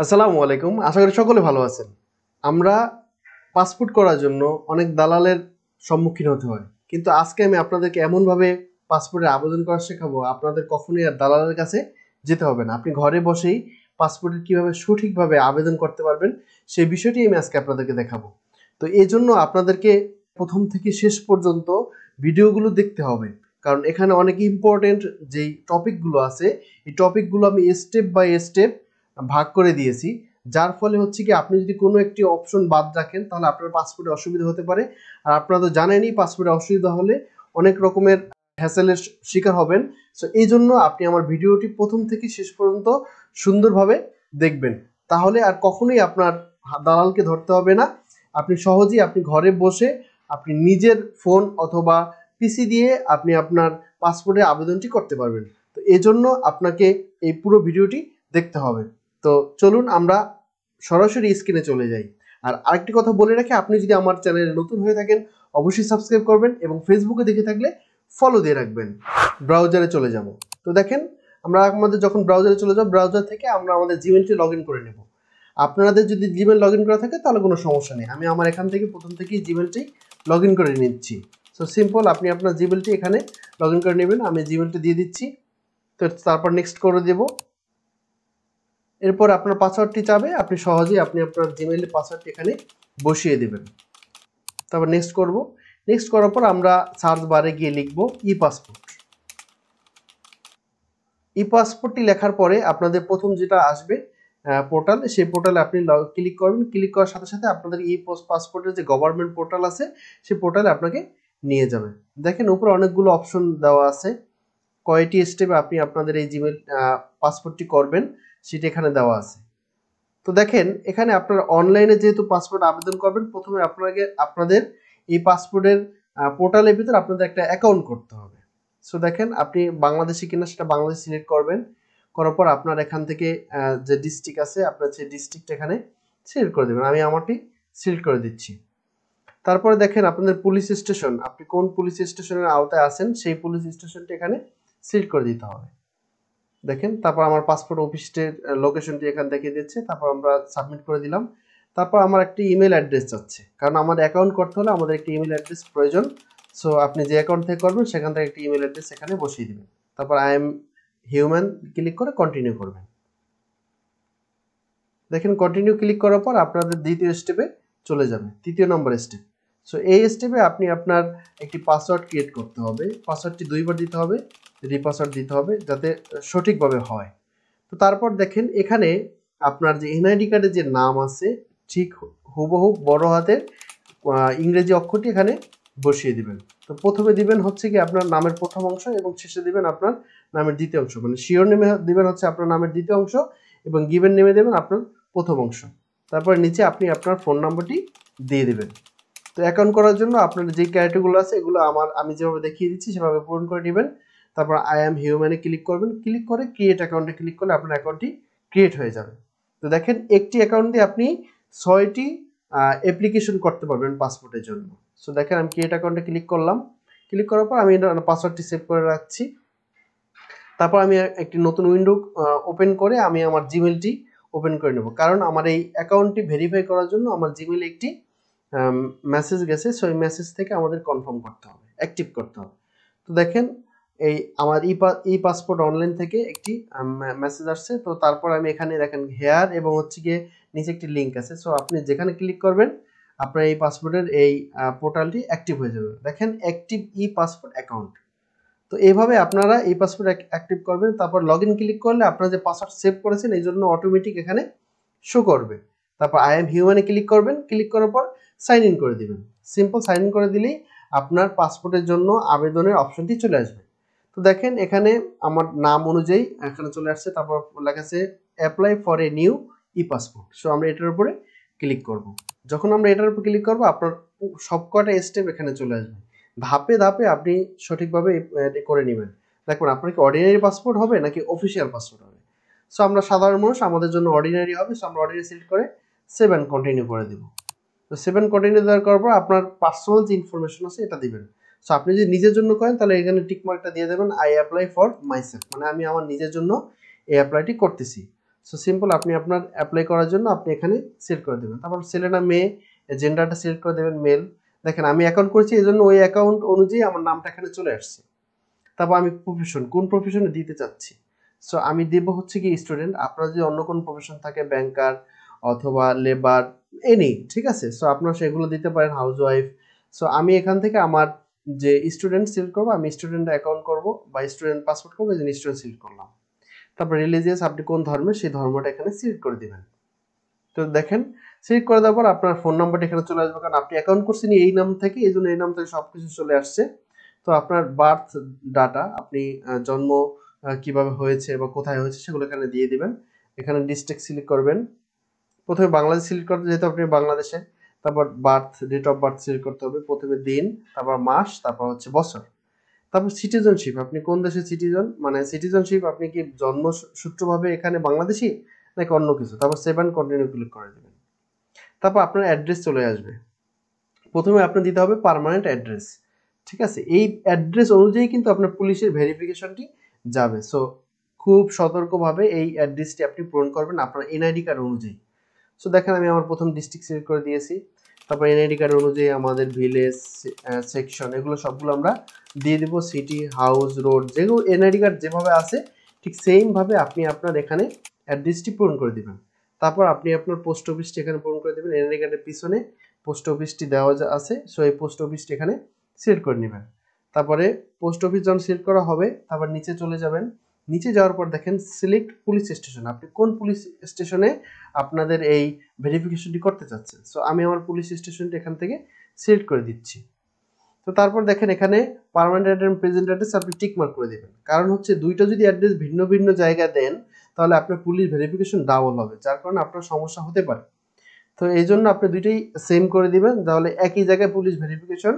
আসসালামু আলাইকুম। আশা করি সকলে ভালো আছেন। আমরা পাসপোর্ট করার জন্য অনেক দালালের সম্মুখীন হতে হয়। কিন্তু আজকে আমি আপনাদেরকে এমনভাবে পাসপোর্টের আবেদন করা শেখাবো, আপনাদের কখনোই আর দালালের কাছে যেতে হবে না। আপনি ঘরে বসেই পাসপোর্টের কিভাবে সঠিকভাবে আবেদন করতে পারবেন, সেই বিষয়টি আমি আজকে আপনাদেরকে দেখাবো। তো এজন্য আপনাদেরকে প্রথম থেকে শেষ পর্যন্ত ভিডিওগুলো দেখতে হবে। কারণ এখানে অনেক ইম্পর্টেন্ট যেই টপিকগুলো আছে, এই টপিকগুলো আমি স্টেপ বাই স্টেপ ভাগ করে দিয়েছি, যার ফলে হচ্ছে কি আপনি যদি কোনো একটি অপশন বাদ রাখেন তাহলে আপনার পাসপোর্টে অসুবিধা হতে পারে। আর আপনারা তো জানেনই পাসপোর্টে অসুবিধা হলে অনেক রকমের হ্যাসেলের শিকার হবেন। সো এই জন্য আপনি আমার ভিডিওটি প্রথম থেকে শেষ পর্যন্ত সুন্দরভাবে দেখবেন, তাহলে আর কখনোই আপনার দালালকে ধরতে হবে না। আপনি সহজেই আপনি ঘরে বসে আপনি নিজের ফোন অথবা পিসি দিয়ে আপনি আপনার পাসপোর্টের আবেদনটি করতে পারবেন। তো এই জন্য আপনাকে এই পুরো ভিডিওটি দেখতে হবে। তো চলুন আমরা সরাসরি স্ক্রিনে চলে যাই। আর আরেকটি কথা বলে রাখি, আপনি যদি আমার চ্যানেলে নতুন হয়ে থাকেন অবশ্যই সাবস্ক্রাইব করবেন এবং ফেসবুকে দেখে থাকলে ফলো দিয়ে রাখবেন। ব্রাউজারে চলে যাব। তো দেখেন, আমরা আমাদের যখন ব্রাউজারে চলে যাব, ব্রাউজার থেকে আমরা আমাদের জিমেলটি লগ ইন করে নেব। আপনাদের যদি জিমেল লগ ইন করা থাকে তাহলে কোনো সমস্যা নেই। আমি আমার এখান থেকে প্রথম থেকেই জিমেলটি লগ ইন করে নিচ্ছি। সো সিম্পল, আপনি আপনার জিমেলটি এখানে লগ ইন করে নেবেন। আমি জিমেলটি দিয়ে দিচ্ছি। তো তারপর নেক্সট করে দেব। এরপর আপনার পাসওয়ার্ডটি চাবে, আপনি সহজেই আপনি আপনার জিমেইলের পাসওয়ার্ডটি এখানে বসিয়ে দেবেন। তারপর নেক্সট করব। নেক্সট করার পর আমরা সার্চ বারে গিয়ে লিখব ই পাসপোর্ট। ই পাসপোর্টটি লেখার পরে আপনাদের প্রথম যেটা আসবে পোর্টাল, সেই পোর্টালে আপনি ক্লিক করবেন। ক্লিক করার সাথে সাথে আপনাদের ই পাসপোর্টের যে গভর্নমেন্ট পোর্টাল আছে সেই পোর্টালে আপনাকে নিয়ে যাবে। দেখেন উপরে অনেকগুলো অপশন দেওয়া আছে, কয়টি স্টেপে আপনি আপনাদের এই জিমেল পাসপোর্টটি করবেন সেটা এখানে দেওয়া আছে। তো দেখেন এখানে আপনার অনলাইনে যেহেতু পাসপোর্ট আবেদন করবেন, প্রথমে আপনাদের এই পাসপোর্টের পোর্টালের ভিতর আপনাদের একটা অ্যাকাউন্ট করতে হবে। সো দেখেন আপনি বাংলাদেশি কিনা সেটা বাংলাদেশ সিলেক্ট করবেন। করার পর আপনার এখান থেকে যে ডিস্ট্রিক্ট আছে আপনার সেই ডিস্ট্রিক্ট এখানে সিলেক্ট করে দেবেন। আমি আমারটি সিলেক্ট করে দিচ্ছি। তারপরে দেখেন আপনাদের পুলিশ স্টেশন, আপনি কোন পুলিশ স্টেশনের আওতায় আছেন সেই পুলিশ স্টেশনটি এখানে সিলেক্ট করে দিতে হবে। দেখেন তারপর আমার পাসপোর্ট অফিসের লোকেশনটি এখানে দেখিয়ে দিচ্ছে। তারপর আমরা সাবমিট করে দিলাম। তারপর আমার একটি ইমেল অ্যাড্রেস চাচ্ছে, কারণ আমাদের অ্যাকাউন্ট করতে হলে আমাদের একটি ইমেল অ্যাড্রেস প্রয়োজন। সো আপনি যে অ্যাকাউন্ট থেকে করবেন সেখান থেকে একটি ইমেল অ্যাড্রেস এখানে বসিয়ে দিবেন। তারপর আই এম হিউম্যান ক্লিক করে কন্টিনিউ করবেন। দেখেন কন্টিনিউ ক্লিক করার পর আপনাদের দ্বিতীয় স্টেপে চলে যাবে, তৃতীয় নম্বর স্টেপ। সো এই স্টেপে আপনি আপনার একটি পাসওয়ার্ড ক্রিয়েট করতে হবে। পাসওয়ার্ডটি 2 বার দিতে হবে, রিপাসওয়ার্ড দিতে হবে যাতে সঠিকভাবে হয়। তো তারপর দেখেন এখানে আপনার যে এনআইডি কার্ডের যে নাম আছে ঠিক হুবহু বড় হাতের ইংরেজি অক্ষরটি এখানে বসিয়ে দিবেন। তো প্রথমে দিবেন হচ্ছে কি আপনার নামের প্রথম অংশ এবং শেষে দিবেন আপনার নামের দ্বিতীয় অংশ, মানে শিওর নেমে দিবেন হচ্ছে আপনার নামের দ্বিতীয় অংশ এবং গিভেন নেমে দেবেন আপনার প্রথম অংশ। তারপরে নিচে আপনি আপনার ফোন নাম্বারটি দিয়ে দিবেন। তো অ্যাকাউন্ট করার জন্য আপনার যে ক্যারেক্টারগুলো আছে এগুলো আমি যেভাবে দেখিয়ে দিচ্ছি সেভাবে পূরণ করে নেবেন। তারপর আই অ্যাম হিউম্যানে ক্লিক করবেন। ক্লিক করে ক্রিয়েট অ্যাকাউন্টে ক্লিক করলে আপনার অ্যাকাউন্টটি ক্রিয়েট হয়ে যাবে। তো দেখেন একটি অ্যাকাউন্ট দিয়ে আপনি 6টি অ্যাপ্লিকেশন করতে পারবেন পাসপোর্টের জন্য। সো দেখেন আমি ক্রিয়েট অ্যাকাউন্টে ক্লিক করলাম। ক্লিক করার পর আমি পাসওয়ার্ডটি সেভ করে রাখছি। তারপর আমি একটি নতুন উইন্ডো ওপেন করে আমি আমার জিমেলটি ওপেন করে নেব, কারণ আমার এই অ্যাকাউন্টটি ভেরিফাই করার জন্য আমার জিমেলে একটি মেসেজ গেছে। সো এই মেসেজ থেকে আমাদের কনফার্ম করতে হবে, অ্যাক্টিভ করতে হবে। তো দেখেন এই আমার ই পাসপোর্ট অনলাইন থেকে একটি মেসেজ আসছে। তো তারপর আমি এখানে দেখেন হেয়ার এবং হচ্ছে গিয়ে নিচে একটি লিঙ্ক আছে। সো আপনি যেখানে ক্লিক করবেন আপনার এই পাসপোর্টের এই পোর্টালটি অ্যাক্টিভ হয়ে যাবে। দেখেন অ্যাক্টিভ ই পাসপোর্ট অ্যাকাউন্ট। তো এইভাবে আপনারা এই পাসপোর্ট অ্যাক্টিভ করবেন। তারপর লগ ইন ক্লিক করলে আপনারা যে পাসওয়ার্ড সেভ করেছেন এই জন্য অটোমেটিক এখানে শো করবে। তারপর আই এম হিউম্যানে ক্লিক করবেন। ক্লিক করার পর সাইন ইন করে দিবেন। সিম্পল সাইন ইন করে দিলেই আপনার পাসপোর্টের জন্য আবেদনের অপশনটি চলে আসবে। তো দেখেন এখানে আমার নাম অনুযায়ী এখানে চলে আসছে। তারপর লেখা আছে apply for a new E passport. So আমরা এটার উপরে ক্লিক করব। যখন আমরা এটার উপর ক্লিক করব আপনার সবকটা স্টেপ এখানে চলে আসবে। ধাপে ধাপে আপনি সঠিকভাবে করে নেবেন। দেখুন আপনার কি অর্ডিনারি পাসপোর্ট হবে নাকি অফিসিয়াল পাসপোর্ট হবে। সো আমরা সাধারণ মানুষ, আমাদের জন্য অর্ডিনারি হবে। সো আমরা অর্ডিনারি সিলেক্ট করে 7 কন্টিনিউ করে দেব। তো 7 কন্টিনিউ দেওয়ার পর আপনার পার্সোনাল যে ইনফরমেশন আছে এটা দিবেন। সো আপনি যদি নিজের জন্য করেন তাহলে এখানে টিক মার্কটা দিয়ে দেবেন আই অ্যাপ্লাই ফর মাইসেলফ, মানে আমি আমার নিজের জন্য এই অ্যাপ্লাইটি করতেছি। সো সিম্পল, আপনি আপনার অ্যাপ্লাই করার জন্য আপনি এখানে সিলেক্ট করে দেবেন। তারপর ছেলে না মেয়ে, জেন্ডারটা সিলেক্ট করে দেবেন মেল। দেখেন আমি অ্যাকাউন্ট করেছি, এই জন্য ওই অ্যাকাউন্ট অনুযায়ী আমার নামটা এখানে চলে আসছে। তারপর আমি প্রফেশন, কোন প্রফেশনে দিতে চাচ্ছি, সো আমি দেব হচ্ছে কি স্টুডেন্ট। আপনার যদি অন্য কোনো প্রফেশন থাকে, ব্যাংকার অথবা লেবার, এনি, ঠিক আছে, সো আপনারা সেগুলো দিতে পারেন, হাউস ওয়াইফ। সো আমি এখান থেকে আমার যে স্টুডেন্ট সিলেক্ট করবো, আমি স্টুডেন্ট অ্যাকাউন্ট করব বা স্টুডেন্ট পাসপোর্ট করবো, এই জন্য স্টুডেন্ট সিলেক্ট করলাম। তারপর রিলিজিয়াস, আপনি কোন ধর্মের সেই ধর্মটা এখানে সিলেক্ট করে দিবেন। তো দেখেন সিলেক্ট করে দেওয়ার পর আপনার ফোন নাম্বারটা এখানে চলে আসবে, কারণ আপনি অ্যাকাউন্ট করছেন এই নাম থেকে, এই জন্য এই নাম থেকে সবকিছু চলে আসছে। তো আপনার বার্থ ডাটা, আপনি জন্ম কিভাবে হয়েছে বা কোথায় হয়েছে সেগুলো এখানে দিয়ে দিবেন। এখানে ডিস্ট্রিক্ট সিলেক্ট করবেন, প্রথমে বাংলাদেশ সিলেক্ট করতে, যেহেতু আপনি বাংলাদেশে। তারপর birth, date of birth select করতে হবে, প্রথমে দিন, তারপর মাস, তারপর হচ্ছে বছর। তারপর সিটিজেনশিপ, আপনি কোন দেশের সিটিজেন, মানে সিটিজেনশিপ আপনি কি জন্মসূত্রভাবে এখানে বাংলাদেশি নাকি অন্য কিছু। তারপর সেভ এন্ড কন্টিনিউ ক্লিক করে দেবেন। তারপর আপনার অ্যাড্রেস চলে আসবে, প্রথমে আপনার দিতে হবে পার্মানেন্ট অ্যাড্রেস, ঠিক আছে। এই অ্যাড্রেস অনুযায়ী কিন্তু আপনার পুলিশের ভেরিফিকেশনটি যাবে। সো খুব সতর্কভাবে এই অ্যাড্রেসটি আপনি পূরণ করবেন আপনার এনআইডি কার্ড অনুযায়ী। সো দেখেন আমি আমার প্রথম ডিস্ট্রিক্ট সিলেক্ট করে দিয়েছি, তারপর এনআইডি কার্ড অনুযায়ী আমাদের ভিলেজ, সেকশন, এগুলো সবগুলো আমরা দিয়ে দিব, সিটি, হাউস, রোড, যেগুলো এনআইডি কার্ড যেভাবে আছে ঠিক সেমভাবে আপনি আপনার এখানে অ্যাড্রেসটি পূরণ করে দিবেন। তারপর আপনি আপনার পোস্ট অফিসটি এখানে পূরণ করে দেবেন, এনআইডি কার্ডের পিছনে পোস্ট অফিসটি দেওয়া আছে, সো এই পোস্ট অফিসটি এখানে সিলেক্ট করে নেবেন। তারপরে পোস্ট অফিস যখন সিলেক্ট করা হবে, তারপর নিচে চলে যাবেন। নিচে যাওয়ার পর দেখেন সিলেক্ট পুলিশ স্টেশন, আপনি কোন পুলিশ স্টেশনে আপনাদের এই ভেরিফিকেশনটি করতে চাচ্ছেন। সো আমি আমার পুলিশ স্টেশনটি এখান থেকে সিলেক্ট করে দিচ্ছি। তো তারপর দেখেন এখানে পার্মানেন্ট অ্যাড্রেস, প্রেজেন্ট অ্যাড্রেস আপনি টিক মার্ক করে দেবেন, কারণ হচ্ছে দুইটা যদি অ্যাড্রেস ভিন্ন ভিন্ন জায়গায় দেন তাহলে আপনার পুলিশ ভেরিফিকেশন ডাবল হবে, যার কারণে আপনার সমস্যা হতে পারে। তো এই জন্য আপনি দুইটাই সেম করে দিবেন, তাহলে একই জায়গায় পুলিশ ভেরিফিকেশন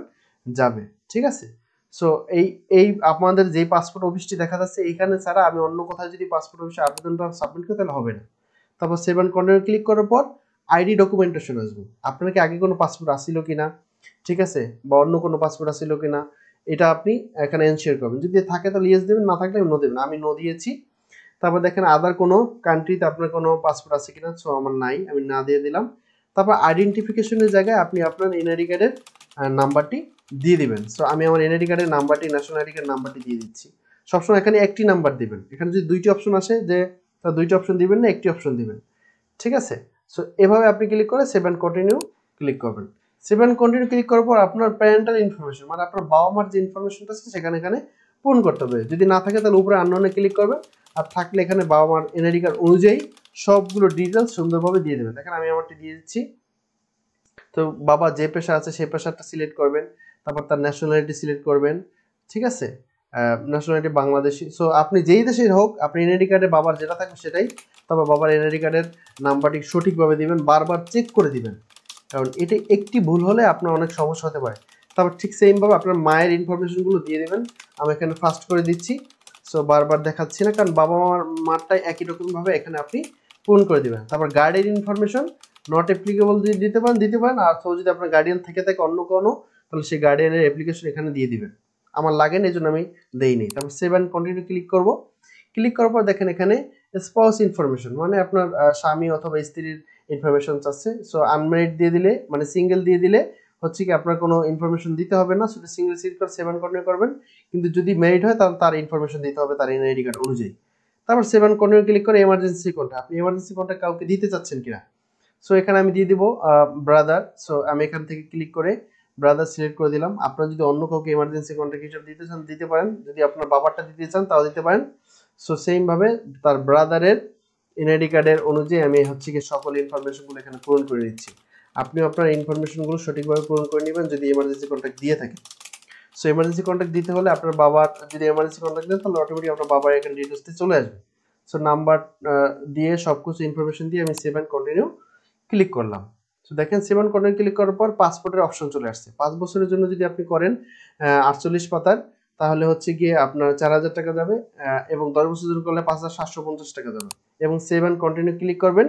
যাবে, ঠিক আছে। সো এই এই আপনাদের যেই পাসপোর্ট অফিসটি দেখা যাচ্ছে এইখানে ছাড়া আমি অন্য কোথাও যদি পাসপোর্ট অফিসে আবেদনটা সাবমিট করি তাহলে হবে না। তারপর সেভ এন্ড কন্টিনিউ ক্লিক করার পর আইডি ডকুমেন্টেশন আসবে, আপনার কি আগে কোনো পাসপোর্ট আসছিল কিনা, ঠিক আছে, বা অন্য কোনো পাসপোর্ট আসছিল কিনা, এটা আপনি এখানে এনশিওর করবেন। যদি থাকে তাহলে ইয়েস দেবেন, না থাকলে নো দেবেন, আমি নো দিয়েছি। তারপর দেখেন আদার কোনো কান্ট্রিতে আপনার কোনো পাসপোর্ট আছে কিনা, সো আমার নাই, আমি না দিয়ে দিলাম। তারপর আইডেন্টিফিকেশনের জায়গায় আপনি আপনার এনআইডি কার্ডের নাম্বারটি দিয়ে দিবেন। সো আমি আমার এনআইডি কার্ডের নাম্বারটি, ন্যাশনাল আইডি কার্ড নাম্বারটি দিয়ে দিচ্ছি। সবসময় এখানে একটি নাম্বার দিবেন, এখানে যদি দুইটি অপশন আসে যে দুইটি অপশন দিবেন না, একটি অপশন দিবেন, ঠিক আছে। সো এভাবে আপনি ক্লিক করে সেভ এন্ড কন্টিনিউ ক্লিক করবেন। সেভ এন্ড কন্টিনিউ ক্লিক করার পর আপনার প্যারেন্টাল ইনফরমেশন, মানে আপনার বাবা মার যে ইনফরমেশনটা আছে সেখানে এখানে পূরণ করতে হবে। যদি না থাকে তাহলে উপরে আননোনে ক্লিক করবেন, আর থাকলে এখানে বাবা মার এনআইডি কার্ড অনুযায়ী সবগুলো ডিটেলস সুন্দরভাবে দিয়ে দেবেন। দেখেন আমি আমারটি দিয়ে দিচ্ছি। তো বাবা যে পেশা আছে সেই পেশাটা সিলেক্ট করবেন, তারপর তার ন্যাশনালিটি সিলেক্ট করবেন, ঠিক আছে, ন্যাশনালিটি বাংলাদেশি। সো আপনি যেই দেশের হোক, আপনি এনআইডি কার্ডে বাবার যেটা থাকবে সেটাই, তারপর বাবার এনআইডি কার্ডের নাম্বারটি সঠিকভাবে দিবেন, বারবার চেক করে দিবেন, কারণ এটি একটি ভুল হলে আপনার অনেক সমস্যা হতে পারে। তারপর ঠিক সেমভাবে আপনার মায়ের ইনফরমেশনগুলো দিয়ে দেবেন, আমি এখানে ফার্স্ট করে দিচ্ছি। সো বারবার দেখাচ্ছি না, কারণ বাবা মারটাই একই রকমভাবে এখানে আপনি পূরণ করে দেবেন। তারপর গার্ডিয়ান ইনফরমেশন নট অ্যাপ্লিকেবল যদি দিতে পারেন, আর তো যদি আপনার গার্ডিয়ান থেকে থাকে অন্য কোনো, তাহলে সেই গার্ডিয়ানের অ্যাপ্লিকেশন এখানে দিয়ে দিবেন। আমার লাগে না এই জন্য আমি দেইনি। তারপর সেভ এন্ড কন্টিনিউ ক্লিক করব। ক্লিক করার পর দেখেন এখানে স্পাউস ইনফরমেশন, মানে আপনার স্বামী অথবা স্ত্রীর ইনফরমেশন চাচ্ছে। সো আনম্যারিড দিয়ে দিলে, মানে সিঙ্গেল দিয়ে দিলে হচ্ছে কি আপনার কোনো ইনফরমেশন দিতে হবে না, শুধু সিঙ্গেল সিলেক্ট করে সেভ এন্ড কন্টিনিউ করবেন। কিন্তু যদি ম্যারিড হয় তাহলে তার ইনফরমেশন দিতে হবে তার এনআইডি কার্ড অনুযায়ী। তারপর সেভ এন্ড কন্টিনিউ ক্লিক করে এমার্জেন্সি কন্ট্যাক্ট, আপনি এমার্জেন্সি কন্ট্যাক্ট কাউকে দিতে চাচ্ছেন কিনা। সো এখানে আমি দিয়ে দিব ব্রাদার। সো আমি এখান থেকে ক্লিক করে ব্রাদার সিলেক্ট করে দিলাম। আপনারা যদি অন্য কাউকে এমার্জেন্সি কন্ট্যাক্ট হিসেবে দিতে চান দিতে পারেন, যদি আপনার বাবারটা দিতে চান তাও দিতে পারেন। সো সেম ভাবে তার ব্রাদারের এনআইডি কার্ডের অনুযায়ী আমি হচ্ছে কি সকল ইনফরমেশনগুলো এখানে পূরণ করে দিচ্ছি। আপনিও আপনার ইনফরমেশনগুলো সঠিকভাবে পূরণ করে নেবেন যদি এমার্জেন্সি কন্ট্যাক্ট দিয়ে থাকেন। সো এমার্জেন্সি কন্ট্যাক্ট দিতে হলে আপনার বাবার যদি এমার্জেন্সি কন্ট্যাক্ট দেন তাহলে অটোমেটিক আপনার বাবার এখানে ডিটেলসটি চলে আসবে। সো নাম্বার দিয়ে সবকিছু ইনফরমেশন দিয়ে আমি সেভ এন্ড কন্টিনিউ ক্লিক করলাম। তো দেখেন সেভ এন্ড কন্টিনিউ ক্লিক করার পর পাসপোর্টের অপশন চলে আসছে। 5 বছরের জন্য যদি আপনি করেন 48 পাতার, তাহলে হচ্ছে গিয়ে আপনার 4000 টাকা যাবে, এবং 10 বছর জন্য করলে 5750 টাকা যাবে। এবং সেভ এন্ড কন্টিনিউ ক্লিক করবেন।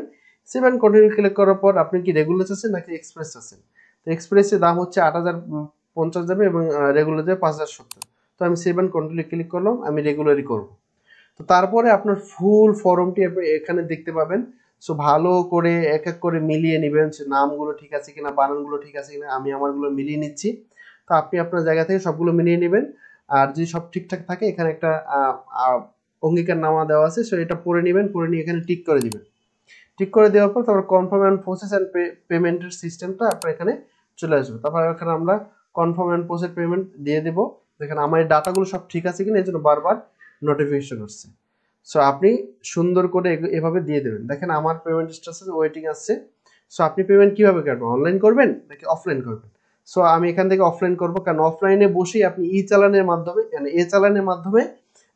সেভ এন্ড কন্টিনিউ ক্লিক করার পর আপনি কি রেগুলার আছেন নাকি এক্সপ্রেস আছেন। তো এক্সপ্রেসের দাম হচ্ছে 8050 যাবে এবং রেগুলার যাবে 5070। তো আমি সেভ এন্ড কন্টিনিউ ক্লিক করলাম, আমি রেগুলারই করব। তো তারপরে আপনার ফুল ফর্মটি আপনি এখানে দেখতে পাবেন। সো ভালো করে এক এক করে মিলিয়ে নেবেন, নামগুলো ঠিক আছে কিনা, বানানগুলো ঠিক আছে কিনা। আমি আমারগুলো মিলিয়ে নিচ্ছি। তো আপনি আপনার জায়গা থেকে সবগুলো মিলিয়ে নেবেন। আর যদি সব ঠিকঠাক থাকে এখানে একটা অঙ্গীকারনামা দেওয়া আছে, সো এটা পড়ে নেবেন, পড়ে নিয়ে এখানে টিক করে দিবেন। টিক করে দেওয়ার পর তারপর কনফার্ম অ্যান্ড প্রসেস অ্যান্ড পেমেন্টের সিস্টেমটা আপনার এখানে চলে আসবে। তারপর এখানে আমরা কনফার্ম অ্যান্ড প্রসেস পেমেন্ট দিয়ে দেবো। দেখেন আমার এই ডাটাগুলো সব ঠিক আছে কিনা, এই জন্য বারবার নোটিফিকেশন আসছে। সো আপনি সুন্দর করে এভাবে দিয়ে দেবেন। দেখেন আমার পেমেন্ট স্ট্যাটাস ওয়েটিং আসছে। সো আপনি পেমেন্ট কিভাবে করবেন, অনলাইন করবেন নাকি অফলাইন করবেন? সো আমি এখান থেকে অফলাইন করবো, কারণ অফলাইনে বসেই আপনি ই চালানের মাধ্যমে, মানে এ চালানের মাধ্যমে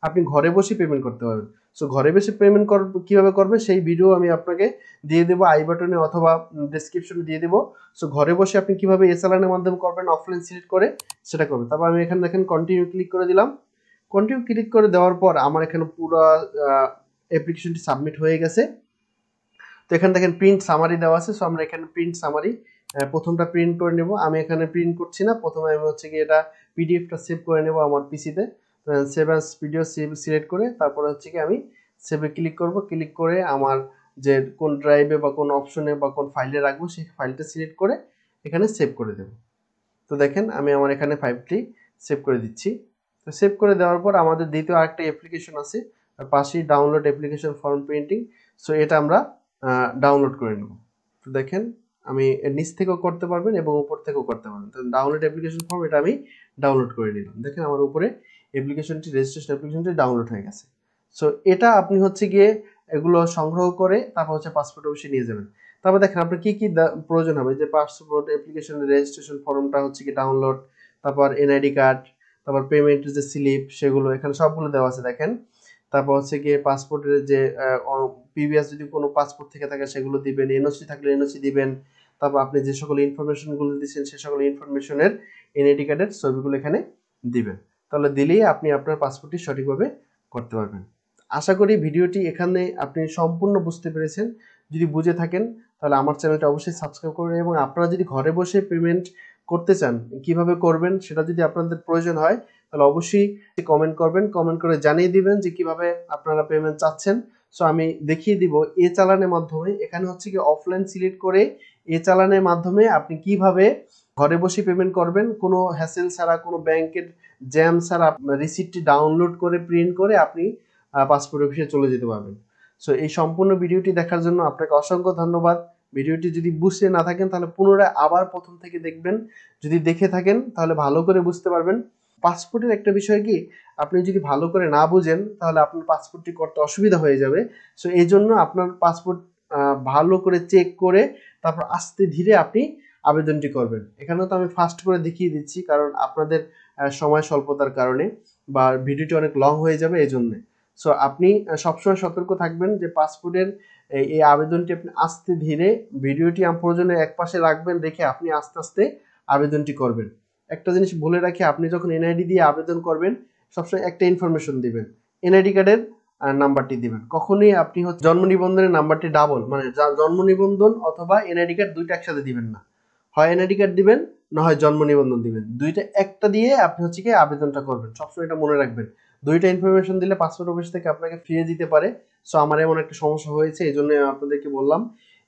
আপনি ঘরে বসে পেমেন্ট করতে পারবেন। সো ঘরে বসে পেমেন্ট কিভাবে করবেন সেই ভিডিও আমি আপনাকে দিয়ে দেবো আই বাটনে অথবা ডেসক্রিপশনে দিয়ে দেবো। সো ঘরে বসে আপনি কিভাবে এ চালানের মাধ্যমে করবেন অফলাইন সিলেক্ট করে সেটা করবেন। তারপর আমি এখানে দেখেন কন্টিনিউ ক্লিক করে দিলাম। কন্টিনিউ ক্লিক করে দেওয়ার পর আমার এখানে পুরো অ্যাপ্লিকেশনটি সাবমিট হয়ে গেছে। তো এখানে দেখেন প্রিন্ট সামারি দেওয়া আছে। সো আমরা এখানে প্রিন্ট সামারি প্রথমটা প্রিন্ট করে নেব। আমি এখানে প্রিন্ট করছি না, প্রথমে আমি হচ্ছে কি এটা পিডিএফটা সেভ করে নেব আমার পিসিতে। সেভ অ্যাজ ভিডিও সিলেক্ট করে তারপরে হচ্ছে কি আমি সেভে ক্লিক করব। ক্লিক করে আমার যে কোন ড্রাইভে বা কোন অপশনে বা কোন ফাইলে রাখবো সেই ফাইলটা সিলেক্ট করে এখানে সেভ করে দেব। তো দেখেন আমি আমার এখানে ফাইলটি সেভ করে দিচ্ছি। তো সেভ করে দেওয়ার পর আমাদের দ্বিতীয় আরেকটা অ্যাপ্লিকেশন আছে পাশেই, download application form printing. So এটা আমরা ডাউনলোড করে নেব। তো দেখেন আমি নিচ থেকেও করতে পারবেন এবং উপর থেকেও করতে পারবেন। তো ডাউনলোড অ্যাপ্লিকেশন ফর্ম এটা আমি ডাউনলোড করে নিলাম। দেখেন আমার উপরে অ্যাপ্লিকেশনটি, রেজিস্ট্রেশন অ্যাপ্লিকেশনটি ডাউনলোড হয়ে গেছে। সো এটা আপনি হচ্ছে গিয়ে এগুলো সংগ্রহ করে তারপর হচ্ছে পাসপোর্ট অফিসে নিয়ে যাবেন। তারপর দেখেন আপনার কি কি প্রয়োজন হবে, যে পাসপোর্ট অ্যাপ্লিকেশন রেজিস্ট্রেশন ফর্মটা হচ্ছে কি ডাউনলোড, তারপর এনআইডি কার্ড, তারপর পেমেন্টের যে স্লিপ সেগুলো এখানে সবগুলো দেওয়া আছে দেখেন। তারপর হচ্ছে গিয়ে পাসপোর্টের যে প্রিভিয়াস যদি কোনো পাসপোর্ট থেকে থাকে সেগুলো দিবেন, এনওসি থাকলে এনওসি দিবেন। তারপর আপনি যে সকল ইনফরমেশনগুলো দিচ্ছেন সে সকল ইনফরমেশনের এনআইডি কার্ডের ছবিগুলো এখানে দিবেন। তাহলে দিলেই আপনি আপনার পাসপোর্টটি সঠিকভাবে করতে পারবেন। আশা করি ভিডিওটি এখানে আপনি সম্পূর্ণ বুঝতে পেরেছেন। যদি বুঝে থাকেন তাহলে আমার চ্যানেলটা অবশ্যই সাবস্ক্রাইব করবেন, এবং আপনারা যদি ঘরে বসে পেমেন্ট করতে চান কিভাবে করবেন সেটা যদি আপনাদের প্রয়োজন হয় তাহলে অবশ্যই কমেন্ট করবেন, কমেন্ট করে জানিয়ে দিবেন যে কিভাবে আপনারা পেমেন্ট চাচ্ছেন। সো আমি দেখিয়ে দিব এ চালানের মাধ্যমে। এখানে হচ্ছে কি অফলাইন সিলেক্ট করে এ চালানের মাধ্যমে আপনি কিভাবে ঘরে বসে পেমেন্ট করবেন, কোনো হ্যাসেল ছাড়া, কোনো ব্যাংকের জ্যাম ছাড়া রিসিপ্টটি ডাউনলোড করে প্রিন্ট করে আপনি পাসপোর্ট অফিসে চলে যেতে পারবেন। সো এই সম্পূর্ণ ভিডিওটি দেখার জন্য আপনাকে অসংখ্য ধন্যবাদ। ভিডিওটি যদি বুঝতে না থাকেন তাহলে পুনরায় আবার প্রথম থেকে দেখবেন। যদি দেখে থাকেন তাহলে ভালো করে বুঝতে পারবেন। পাসপোর্টের একটা বিষয় কি, আপনি যদি ভালো করে না বুঝেন তাহলে আপনার পাসপোর্টটি করতে অসুবিধা হয়ে যাবে। সো এই জন্য আপনার পাসপোর্ট ভালো করে চেক করে তারপর আস্তে ধীরে আপনি আবেদনটি করবেন। এখানেও তো আমি ফাস্ট করে দেখিয়ে দিচ্ছি কারণ আপনাদের সময় স্বল্পতার কারণে, বা ভিডিওটি অনেক লং হয়ে যাবে এই জন্যে। সো আপনি সবসময় সতর্ক থাকবেন যে পাসপোর্টের এই আবেদনটি আপনি আস্তে ধীরে, ভিডিওটি প্রয়োজনে এক পাশে রাখবেন, রেখে আপনি আস্তে আস্তে আবেদনটি করবেন। একটা জিনিস বলে রাখি, আপনি যখন এনআইডি দিয়ে আবেদন করবেন সবসময় একটা ইনফরমেশন দিবেন, এনআইডি কার্ডের নাম্বারটি দিবেন। কখনোই আপনি হচ্ছে জন্ম নিবন্ধনের নাম্বারটি ডাবল, মানে জন্ম নিবন্ধন অথবা এনআইডি কার্ড দুইটা একসাথে দিবেন না। হয় এনআইডি কার্ড দিবেন, না হয় জন্ম নিবন্ধন দিবেন, দুইটা একটা দিয়ে আপনি হচ্ছে কি আবেদনটা করবেন। সবসময় এটা মনে রাখবেন, দুইটা ইনফরমেশন দিলে পাসপোর্ট অফিস থেকে আপনাকে ফিরিয়ে দিতে পারে। সো আমার এমন একটা সমস্যা হয়েছে, এই জন্য আপনাদেরকে বললাম।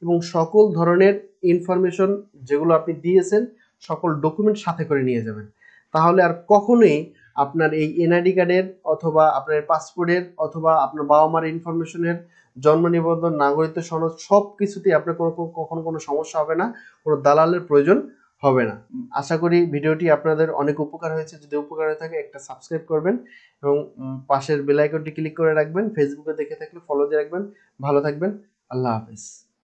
এবং সকল ধরনের ইনফরমেশন যেগুলো আপনি দিয়েছেন সকল ডকুমেন্ট সাথে করে নিয়ে যাবেন। তাহলে আর কখনোই আপনার এই এনআইডি কার্ডের অথবা আপনার পাসপোর্টের অথবা আপনার বাবা মার ইনফরমেশনের, জন্ম নিবন্ধন, নাগরিকত্ব সনদ সব কিছুতেই আপনার কখনো কোনো সমস্যা হবে না, কোনো দালালের প্রয়োজন হবে না। আশা করি ভিডিওটি আপনাদের অনেক উপকার হয়েছে। যদি উপকার হয়ে থাকে একটা সাবস্ক্রাইব করবেন এবং পাশের বেল আইকনটি ক্লিক করে রাখবেন। ফেসবুকে দেখে থাকলে ফলো দিয়ে রাখবেন। ভালো থাকবেন। আল্লাহ হাফেজ।